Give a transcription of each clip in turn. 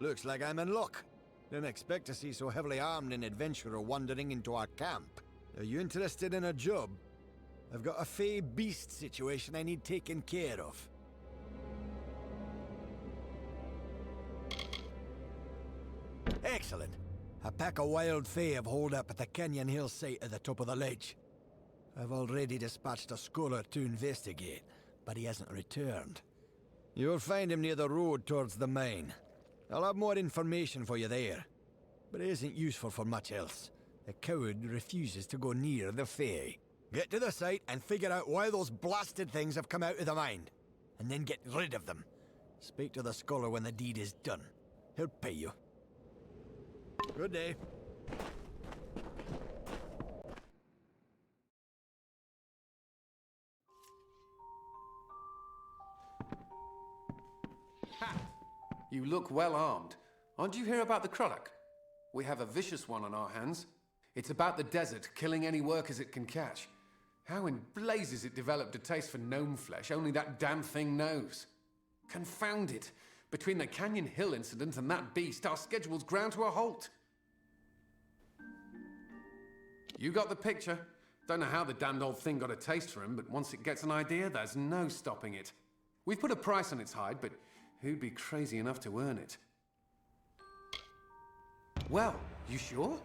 Looks like I'm in luck. Didn't expect to see so heavily armed an adventurer wandering into our camp. Are you interested in a job? I've got a fey beast situation I need taken care of. Excellent. A pack of wild fey have holed up at the Canyon Hill site at the top of the ledge. I've already dispatched a scholar to investigate, but he hasn't returned. You'll find him near the road towards the mine. I'll have more information for you there. But it isn't useful for much else. The coward refuses to go near the fey. Get to the site and figure out why those blasted things have come out of the mine. And then get rid of them. Speak to the scholar when the deed is done. He'll pay you. Good day. Ha! You look well armed. Aren't you hear about the Croddock? We have a vicious one on our hands. It's about the desert, killing any workers it can catch. How in blazes it developed a taste for gnome flesh, only that damn thing knows. Confound it! Between the Canyon Hill incident and that beast, our schedule's ground to a halt. You got the picture. Don't know how the damned old thing got a taste for him, but once it gets an idea, there's no stopping it. We've put a price on its hide, but who'd be crazy enough to earn it? Well, you sure?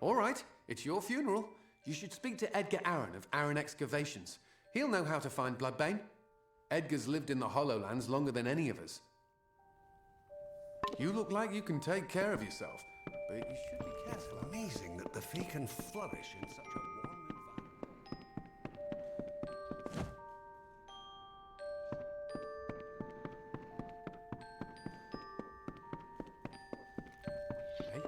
All right, it's your funeral. You should speak to Edgar Aaron of Aaron Excavations. He'll know how to find Bloodbane. Edgar's lived in the Hollowlands longer than any of us. You look like you can take care of yourself, but you should be careful. It's amazing that the Fae can flourish in such a warm environment. Hey?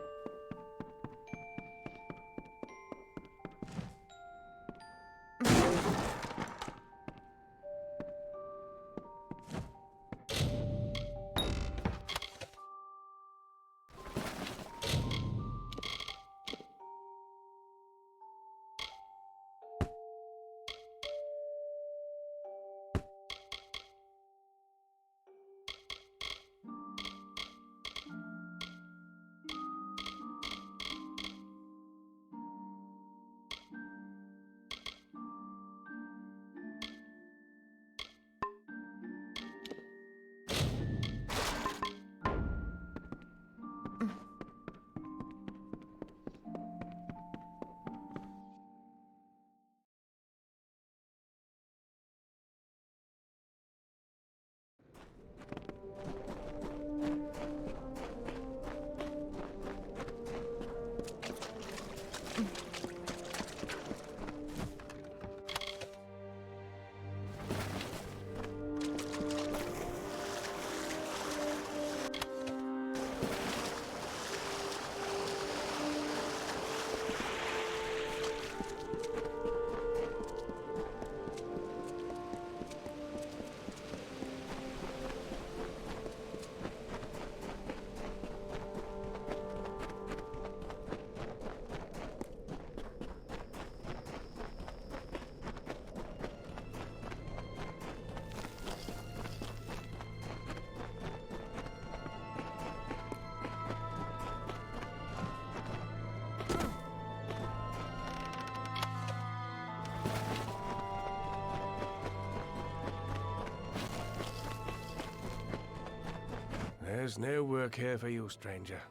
There's no work here for you, stranger.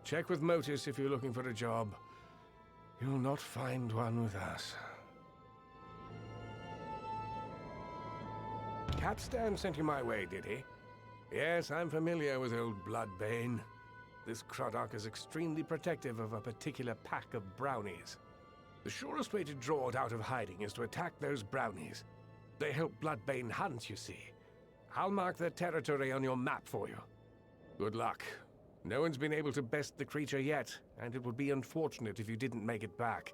Check with Motus if you're looking for a job. You'll not find one with us. Capstan sent you my way, did he? Yes, I'm familiar with old Bloodbane. This Croddock is extremely protective of a particular pack of brownies. The surest way to draw it out of hiding is to attack those brownies. They help Bloodbane hunt, you see. I'll mark their territory on your map for you. Good luck. No one's been able to best the creature yet, and it would be unfortunate if you didn't make it back.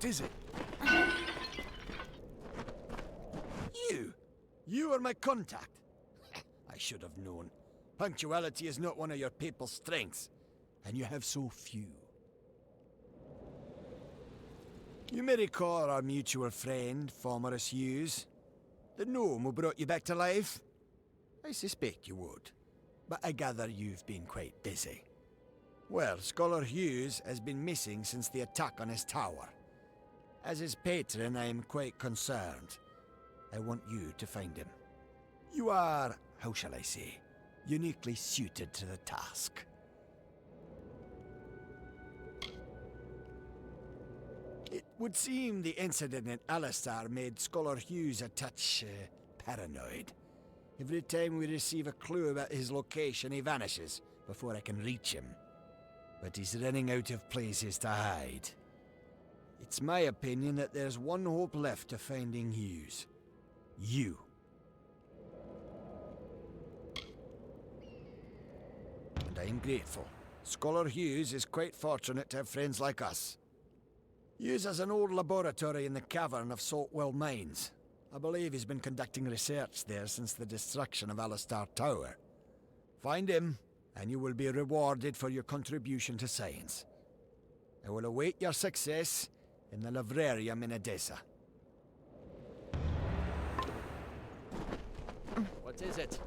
is it? You are my contact. I should have known. Punctuality is not one of your people's strengths, and you have so few. You may recall our mutual friend, Formerus Hughes, the gnome who brought you back to life. I suspect you would, but I gather you've been quite busy. Well, Scholar Hughes has been missing since the attack on his tower. As his patron, I am quite concerned. I want you to find him. You are, how shall I say, uniquely suited to the task. It would seem the incident at Alistar made Scholar Hughes a touch paranoid. Every time we receive a clue about his location, he vanishes before I can reach him. But he's running out of places to hide. It's my opinion that there's one hope left of finding Hughes. You. And I'm grateful. Scholar Hughes is quite fortunate to have friends like us. Hughes has an old laboratory in the cavern of Saltwell Mines. I believe he's been conducting research there since the destruction of Alistar Tower. Find him, and you will be rewarded for your contribution to science. I will await your success in the Librarium in Edessa. What is it?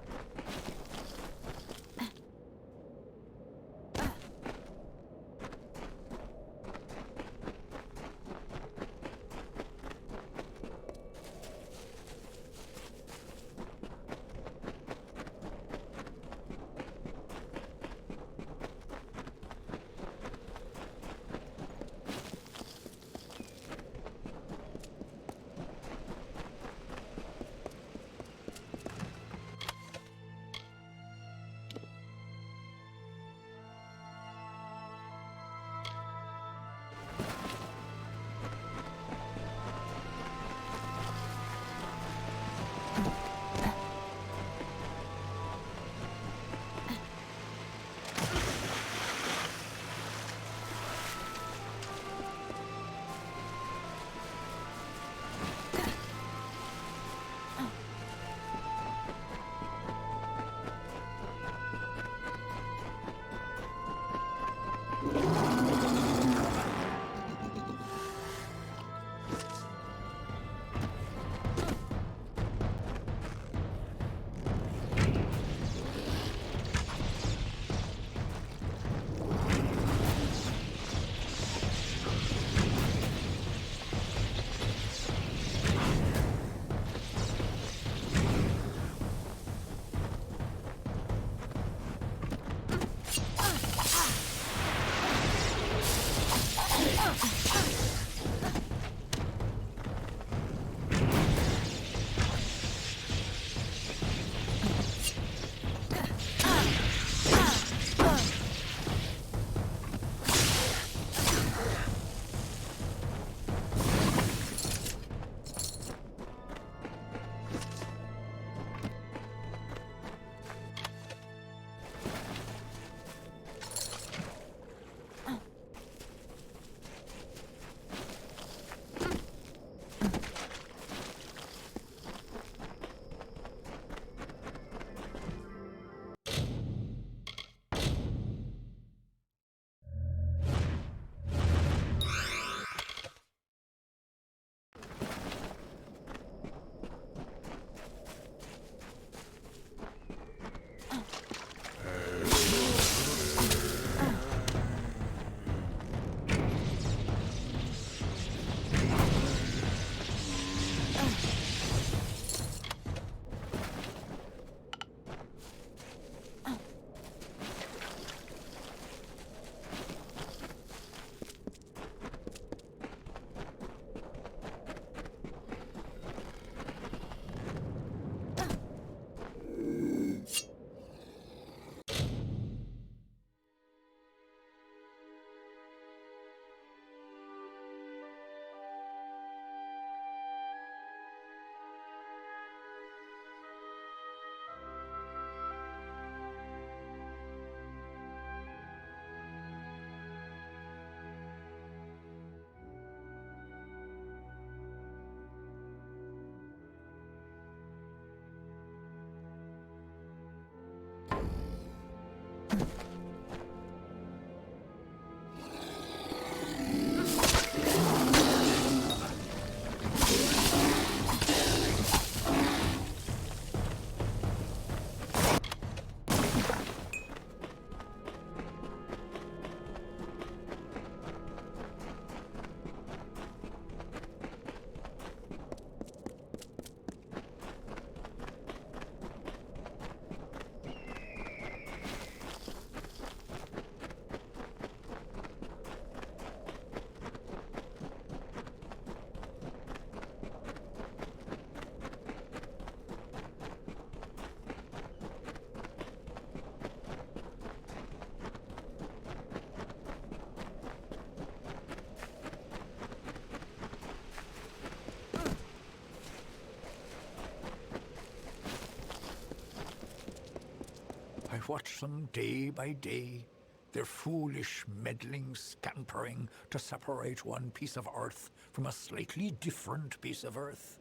watch them day by day, their foolish, meddling scampering to separate one piece of earth from a slightly different piece of earth.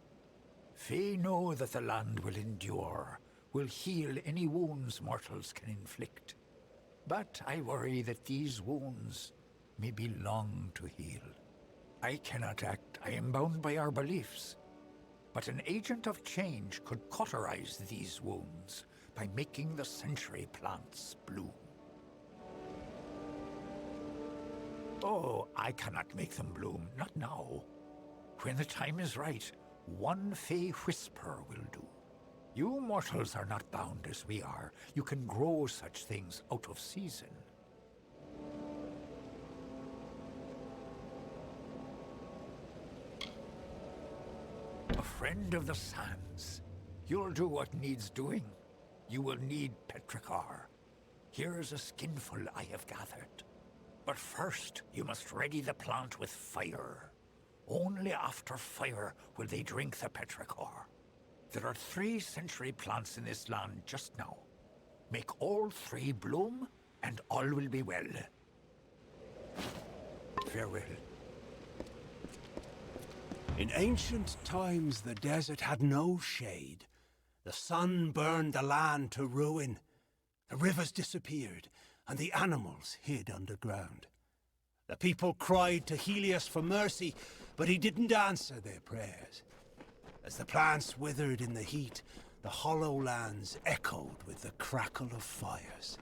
Fae know that the land will endure, will heal any wounds mortals can inflict. But I worry that these wounds may be long to heal. I cannot act, I am bound by our beliefs. But an agent of change could cauterize these wounds by making the century plants bloom. Oh, I cannot make them bloom, not now. When the time is right, one Fey whisper will do. You mortals are not bound as we are. You can grow such things out of season. A friend of the sands. You'll do what needs doing. You will need petrichor. Here's a skinful I have gathered. But first, you must ready the plant with fire. Only after fire will they drink the petrichor. There are 3 century plants in this land just now. Make all 3 bloom, and all will be well. Farewell. In ancient times, the desert had no shade. The sun burned the land to ruin. The rivers disappeared, and the animals hid underground. The people cried to Helios for mercy, but he didn't answer their prayers. As the plants withered in the heat, the hollow lands echoed with the crackle of fires.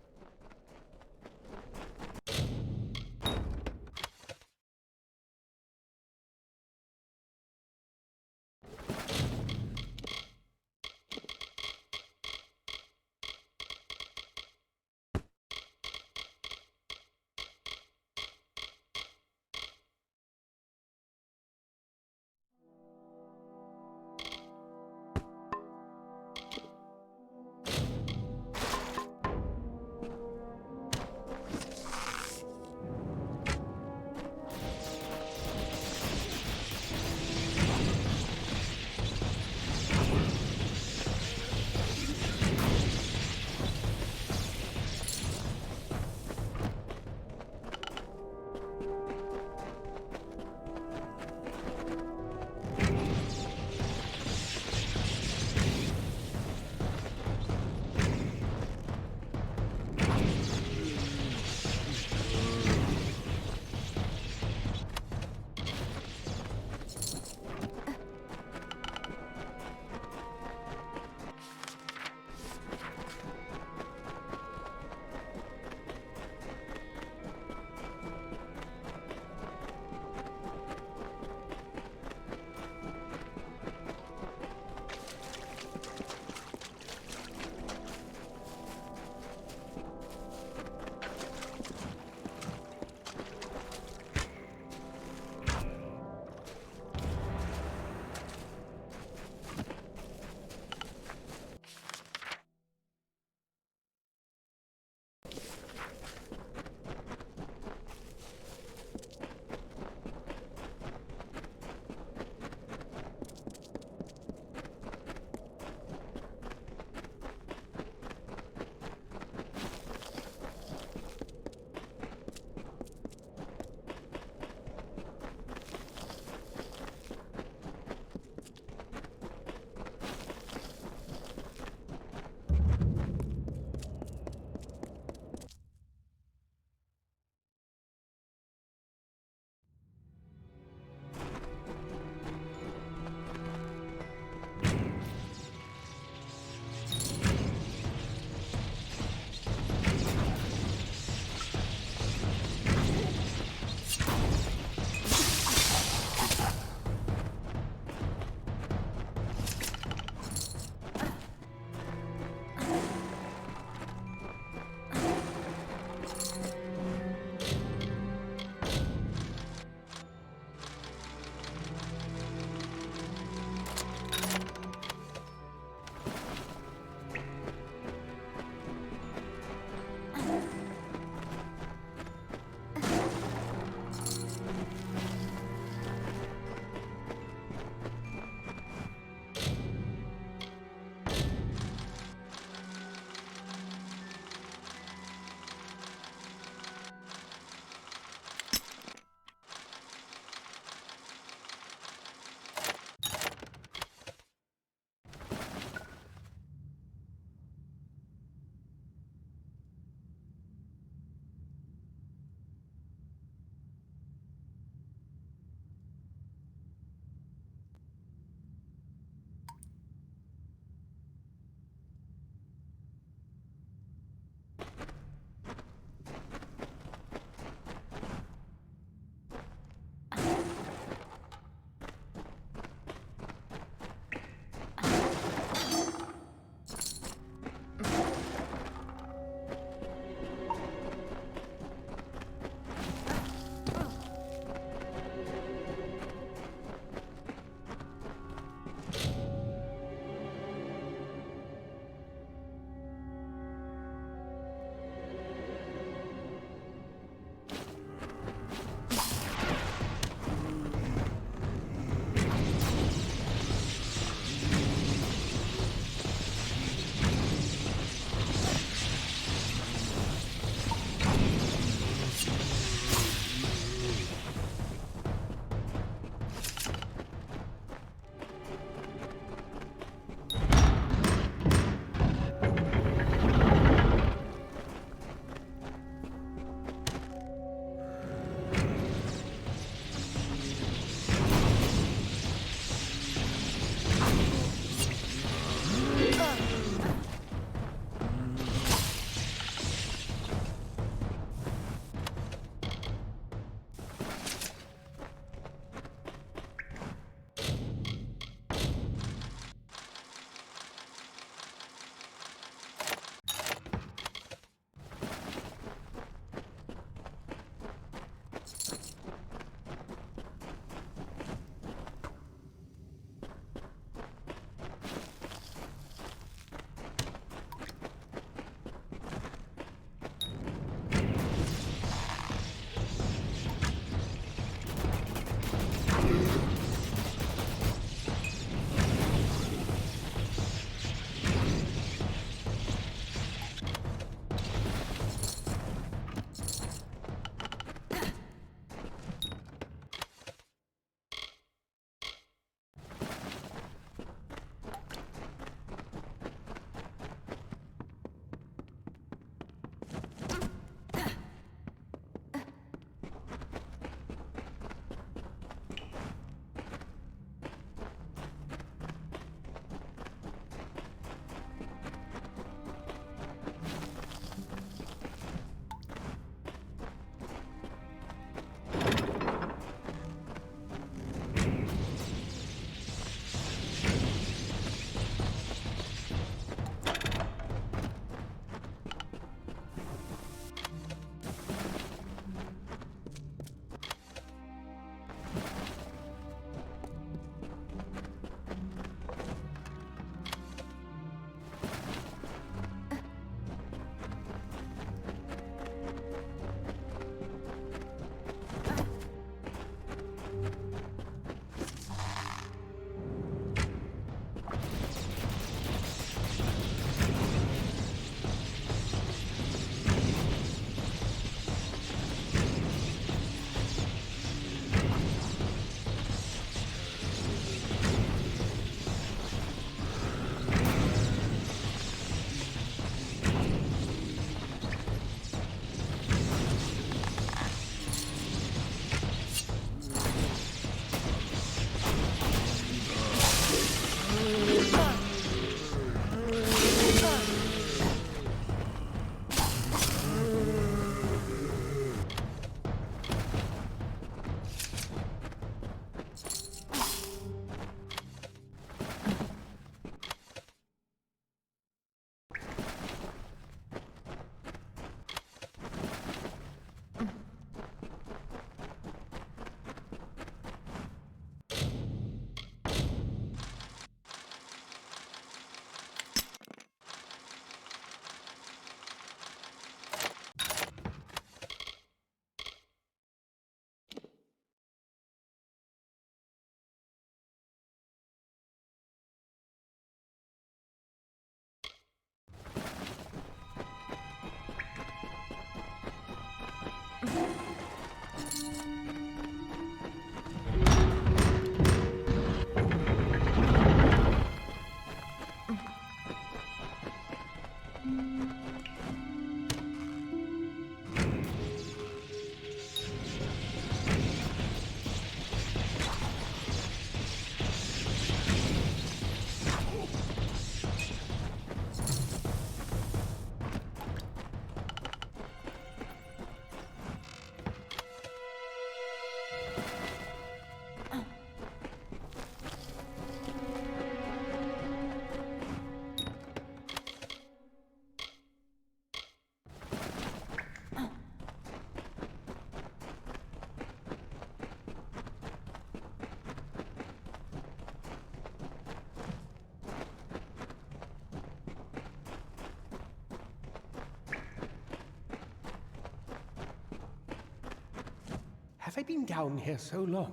Have I been down here so long?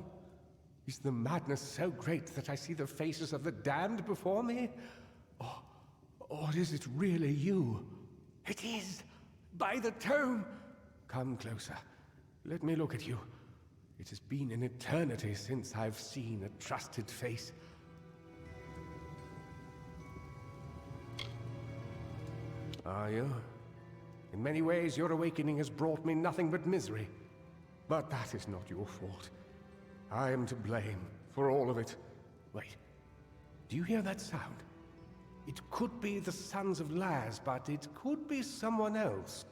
Is the madness so great that I see the faces of the damned before me? Or is it really you? It is! By the tome! Come closer. Let me look at you. It has been an eternity since I've seen a trusted face. Are you? In many ways, your awakening has brought me nothing but misery. But that is not your fault. I am to blame for all of it. Wait, do you hear that sound? It could be the Sons of Laz, but it could be someone else.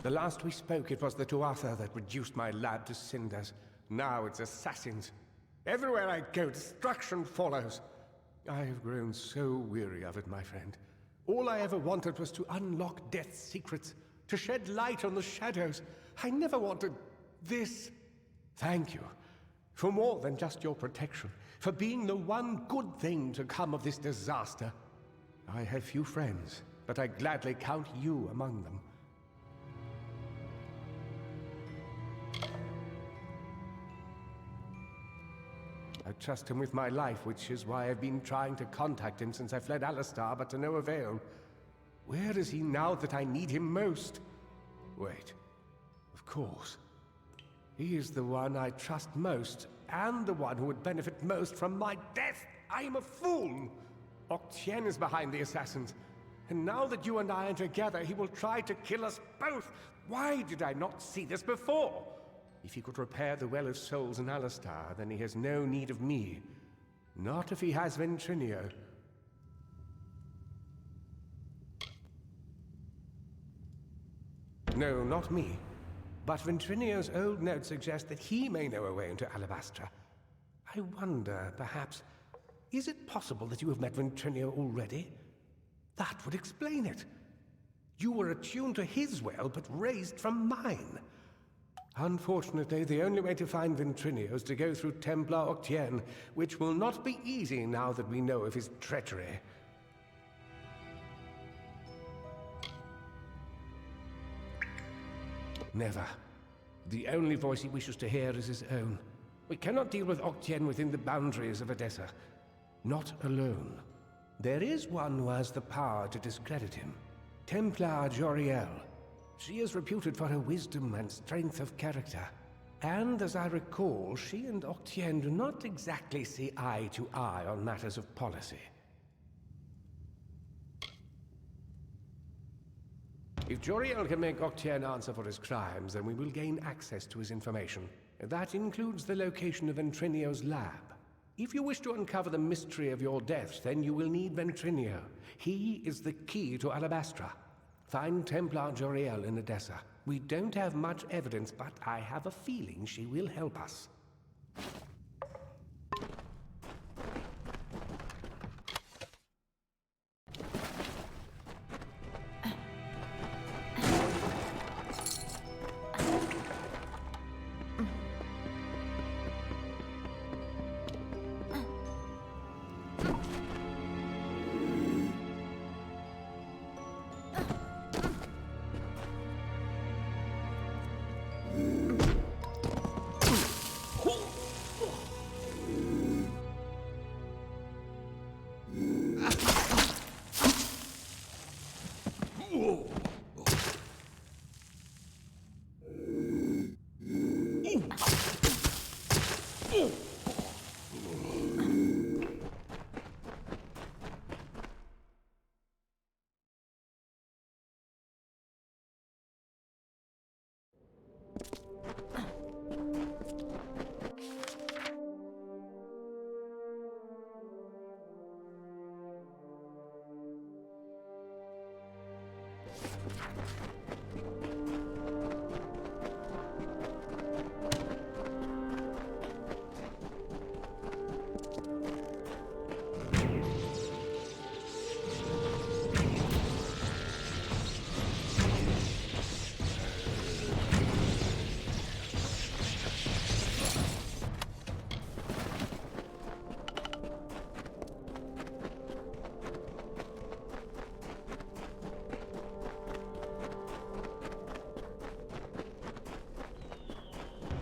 The last we spoke, it was the Tuatha that reduced my lab to cinders. Now it's assassins. Everywhere I go, destruction follows. I have grown so weary of it, my friend. All I ever wanted was to unlock death's secrets, to shed light on the shadows. I never wanted this. Thank you for more than just your protection, for being the one good thing to come of this disaster. I have few friends, but I gladly count you among them. I trust him with my life, which is why I've been trying to contact him since I fled Alistar, but to no avail. Where is he now that I need him most? Wait. Of course. He is the one I trust most, and the one who would benefit most from my death. I am a fool! Octien is behind the assassins, and now that you and I are together, he will try to kill us both. Why did I not see this before? If he could repair the Well of Souls in Alistar, then he has no need of me. Not if he has Ventrinio. No, not me. But Ventrinio's old notes suggest that he may know a way into Alabastra. I wonder, perhaps, is it possible that you have met Ventrinio already? That would explain it. You were attuned to his well, but raised from mine. Unfortunately, the only way to find Ventrinio is to go through Templar Octien, which will not be easy now that we know of his treachery. Never. The only voice he wishes to hear is his own. We cannot deal with Octien within the boundaries of Edessa. Not alone. There is one who has the power to discredit him. Templar Joriel. She is reputed for her wisdom and strength of character. And as I recall, she and Octien do not exactly see eye to eye on matters of policy. If Joriel can make Octien answer for his crimes, then we will gain access to his information. That includes the location of Ventrinio's lab. If you wish to uncover the mystery of your death, then you will need Ventrinio. He is the key to Alabastra. Find Templar Joriel in Edessa. We don't have much evidence, but I have a feeling she will help us.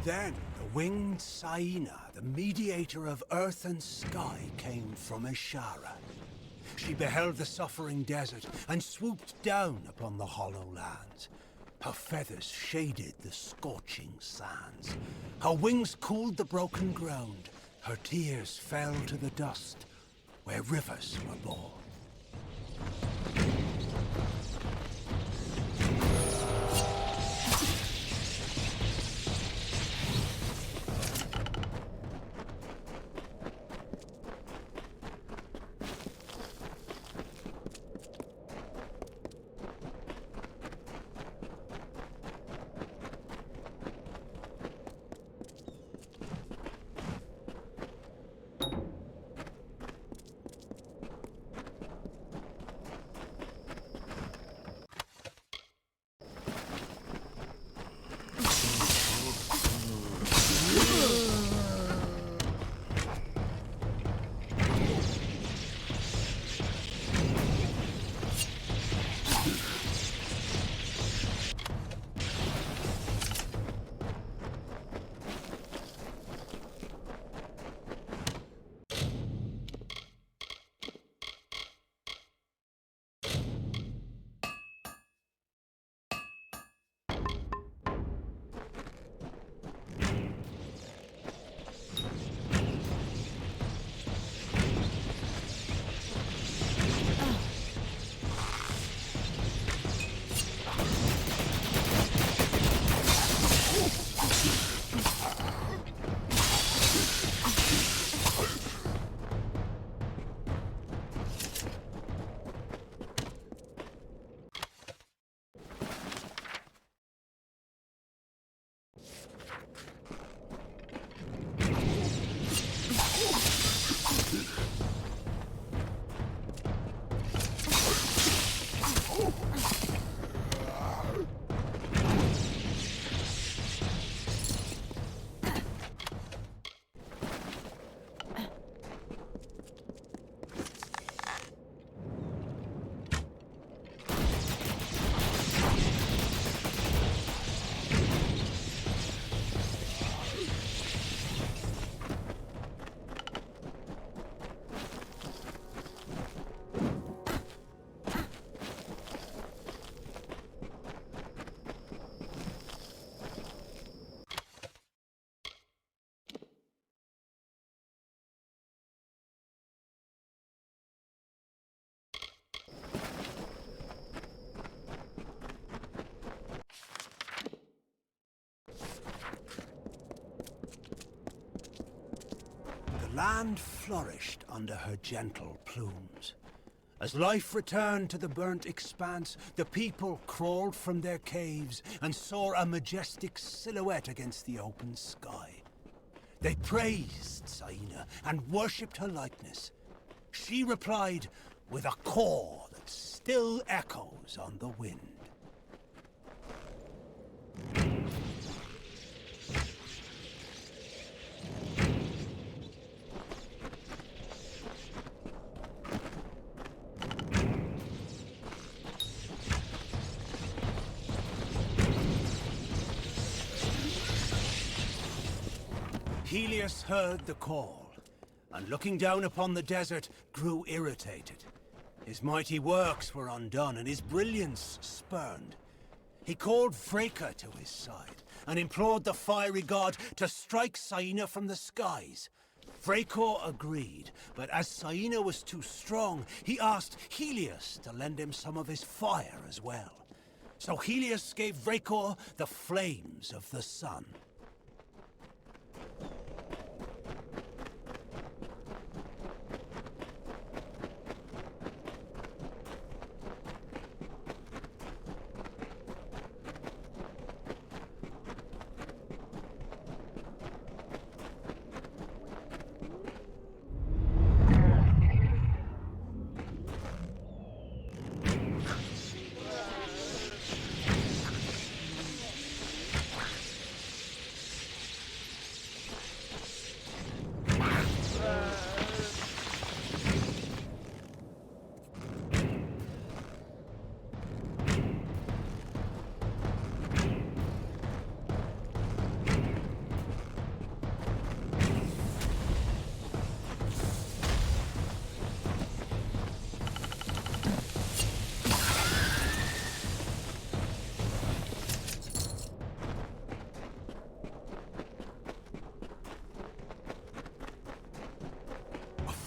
Then the winged Saina, the mediator of earth and sky, came from Ishara. She beheld the suffering desert and swooped down upon the hollow lands. Her feathers shaded the scorching sands. Her wings cooled the broken ground. Her tears fell to the dust where rivers were born. land flourished under her gentle plumes. As life returned to the burnt expanse, the people crawled from their caves and saw a majestic silhouette against the open sky. They praised Saina and worshipped her likeness. She replied with a call that still echoes on the wind. Helios heard the call, and looking down upon the desert, grew irritated. His mighty works were undone, and his brilliance spurned. He called Freka to his side, and implored the fiery god to strike Saina from the skies. Freka agreed, but as Saina was too strong, he asked Helios to lend him some of his fire as well. So Helios gave Freka the flames of the sun.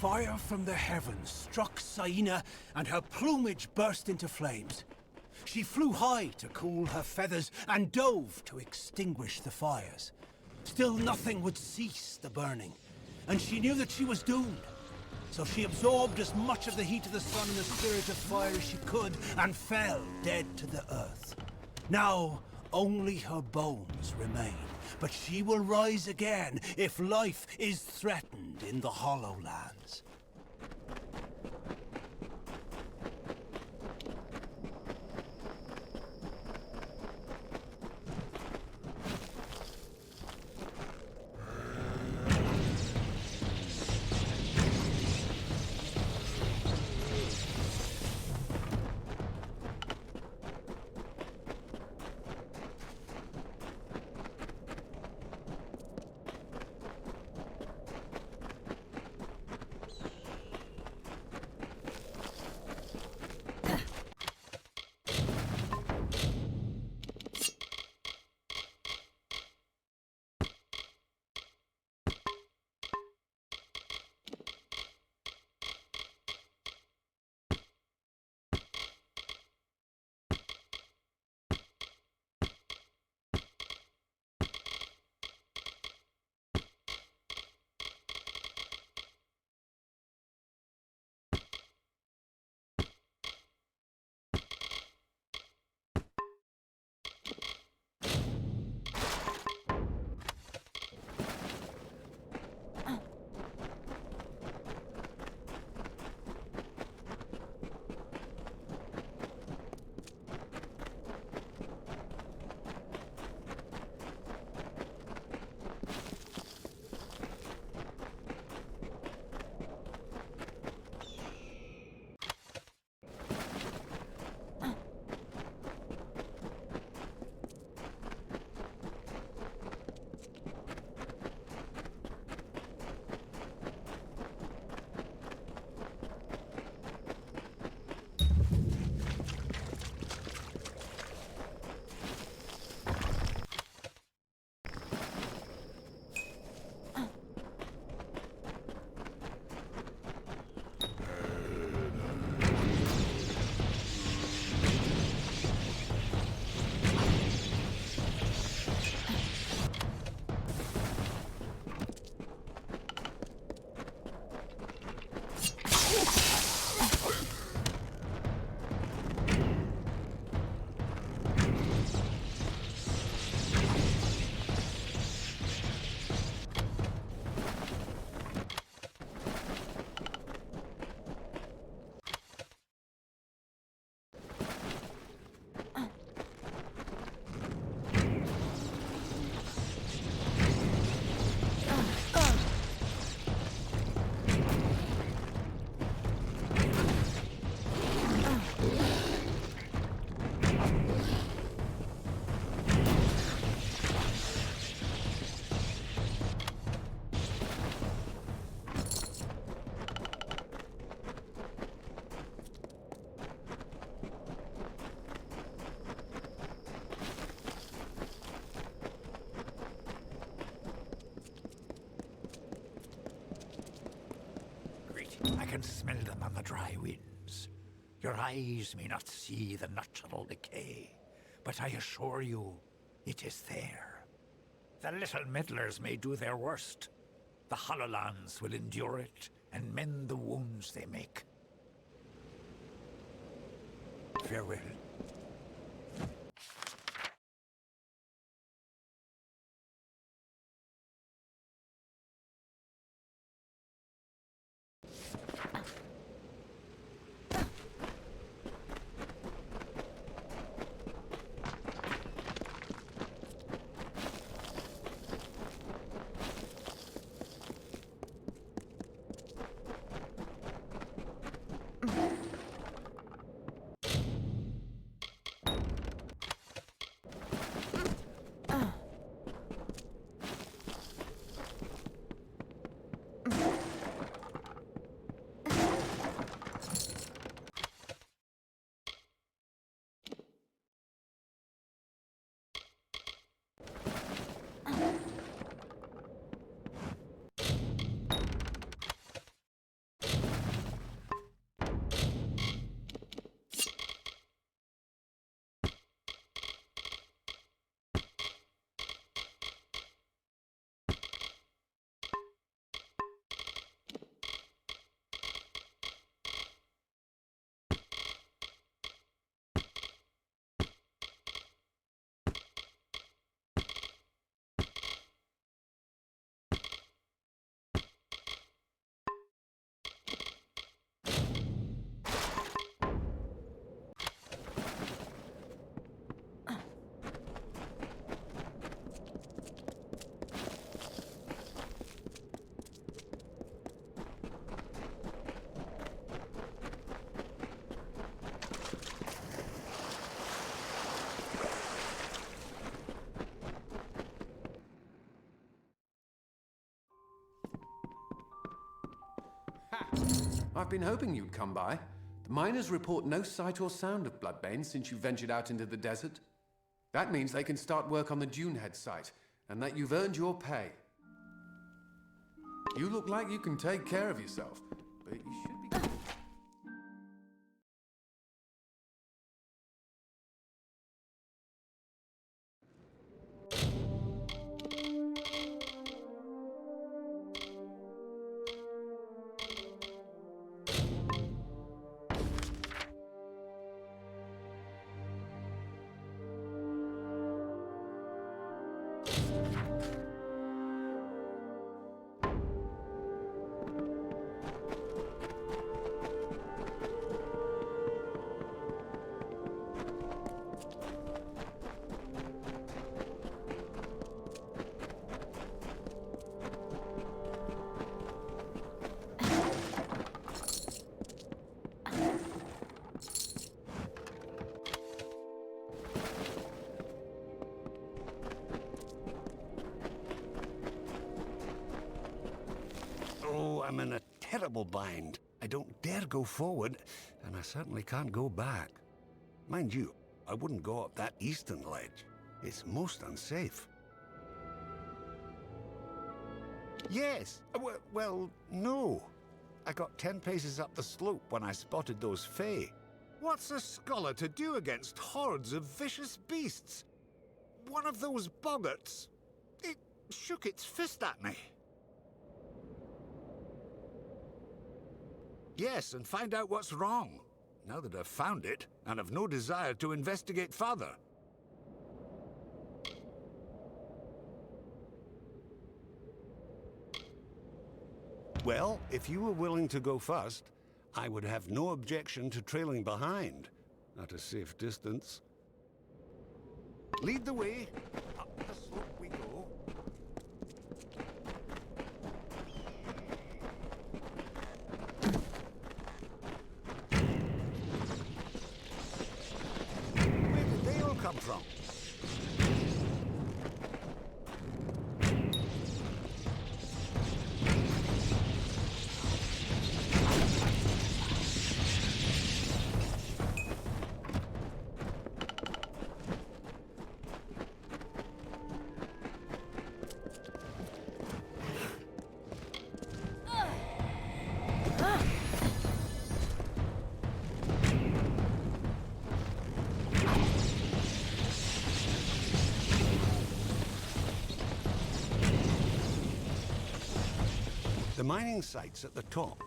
Fire from the heavens struck Saina, and her plumage burst into flames. She flew high to cool her feathers and dove to extinguish the fires. Still nothing would cease the burning, and she knew that she was doomed. So she absorbed as much of the heat of the sun and the spirit of fire as she could, and fell dead to the earth. Now, only her bones remain, but she will rise again if life is threatened in the Hollow Lands. can smell them on the dry winds. Your eyes may not see the natural decay, but I assure you, it is there. The little meddlers may do their worst. The Hollowlands will endure it and mend the wounds they make. Farewell. I've been hoping you'd come by. The miners report no sight or sound of Bloodbane since you ventured out into the desert. That means they can start work on the Dunehead site, and that you've earned your pay. You look like you can take care of yourself, but you should be... Oh, I'm in a terrible bind. I don't dare go forward, and I certainly can't go back. Mind you, I wouldn't go up that eastern ledge. It's most unsafe. Yes, well, no. I got 10 paces up the slope when I spotted those Fae. What's a scholar to do against hordes of vicious beasts? One of those boggarts, it shook its fist at me. Yes, and find out what's wrong. Now that I've found it, and have no desire to investigate further. Well, if you were willing to go first, I would have no objection to trailing behind, at a safe distance. Lead the way. Up the slope we go. Where did they all come from? The mining site's at the top.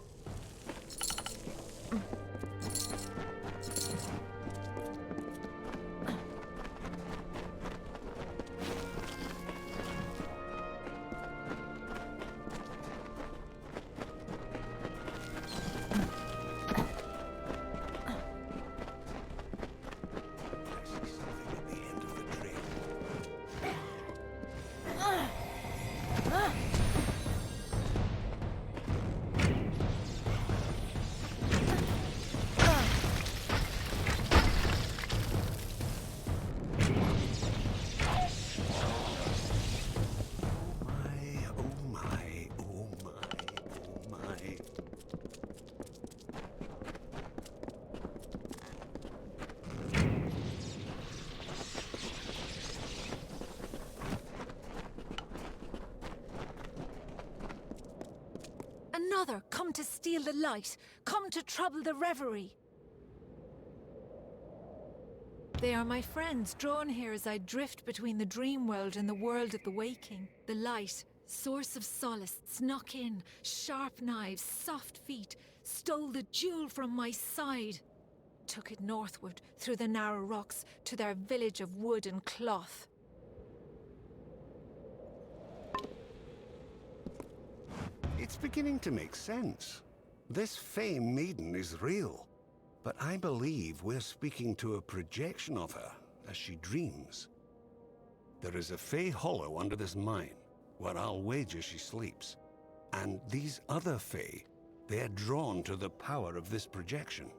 Another, come to steal the light, come to trouble the reverie. They are my friends, drawn here as I drift between the dream world and the world of the waking. The light, source of solace, snuck in, sharp knives, soft feet, stole the jewel from my side. Took it northward, through the narrow rocks, to their village of wood and cloth. It's beginning to make sense. This Fey maiden is real, but I believe we're speaking to a projection of her as she dreams. There is a Fey hollow under this mine, where I'll wager she sleeps. And these other Fey, they're drawn to the power of this projection.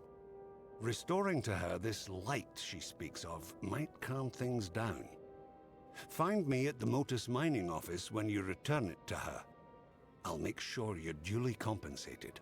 Restoring to her this light she speaks of might calm things down. Find me at the Motus mining office when you return it to her. I'll make sure you're duly compensated.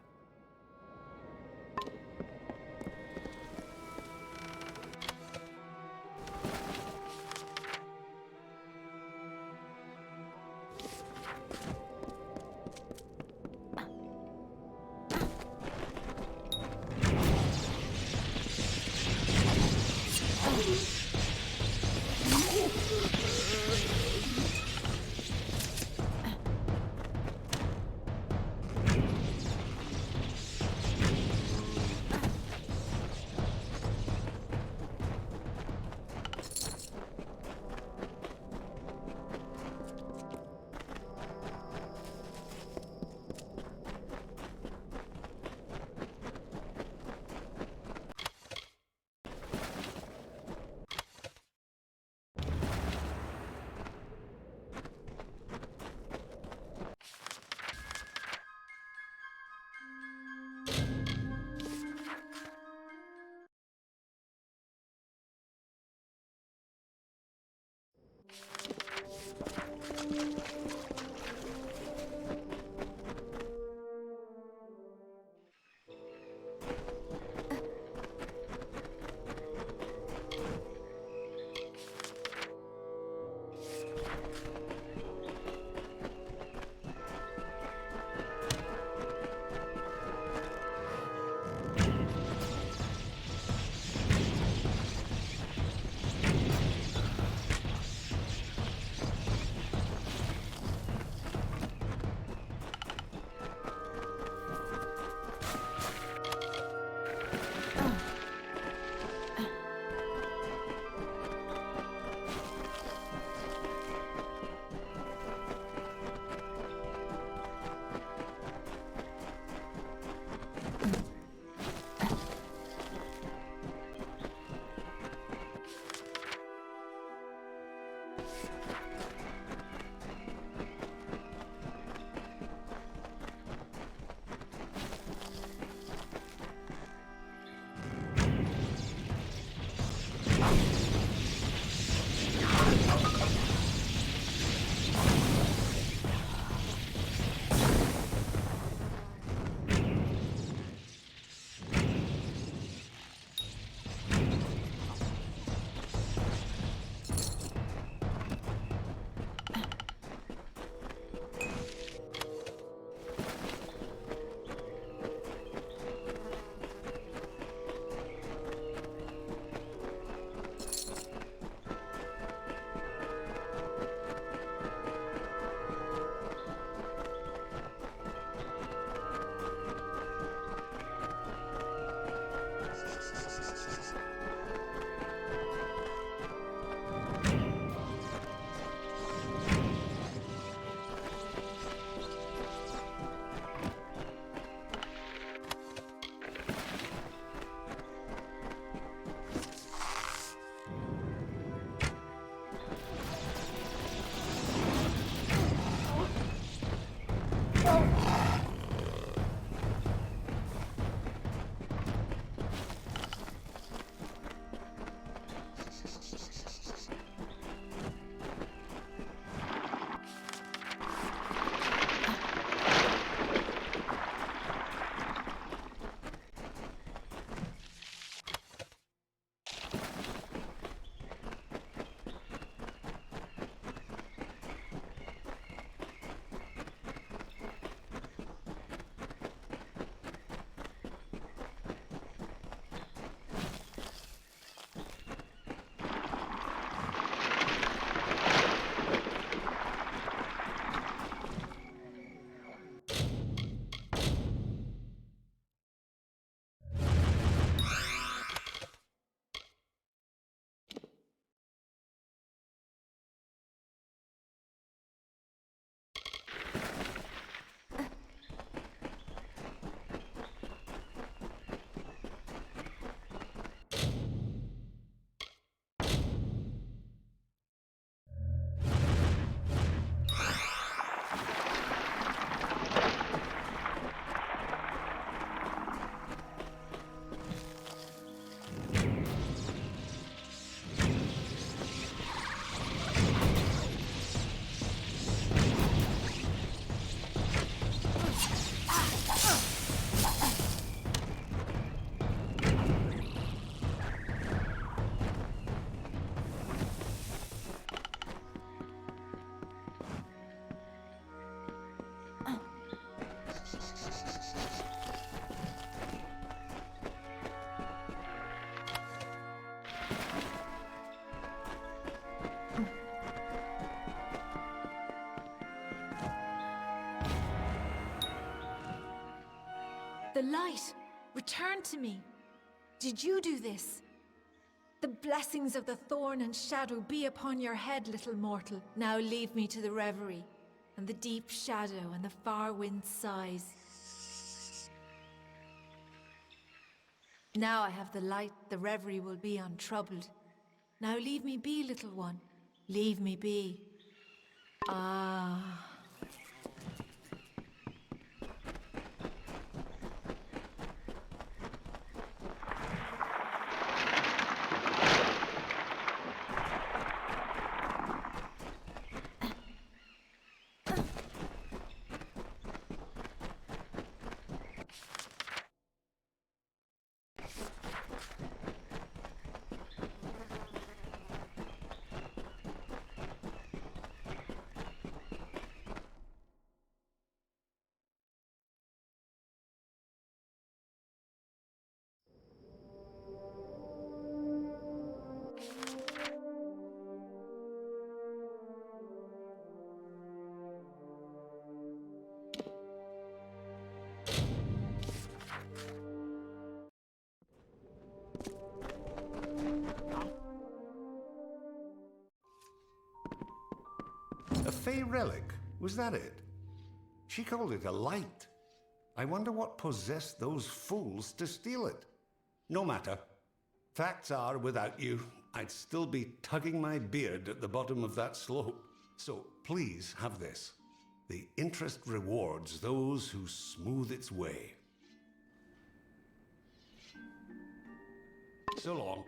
The light! Return to me! Did you do this? The blessings of the thorn and shadow be upon your head, little mortal. Now leave me to the reverie, and the deep shadow and the far wind sighs. Now I have the light, the reverie will be untroubled. Now leave me be, little one. Leave me be. Ah. A Fey relic? Was that it? She called it a light. I wonder what possessed those fools to steal it. No matter. Facts are, without you, I'd still be tugging my beard at the bottom of that slope. So please have this. The interest rewards those who smooth its way. So long.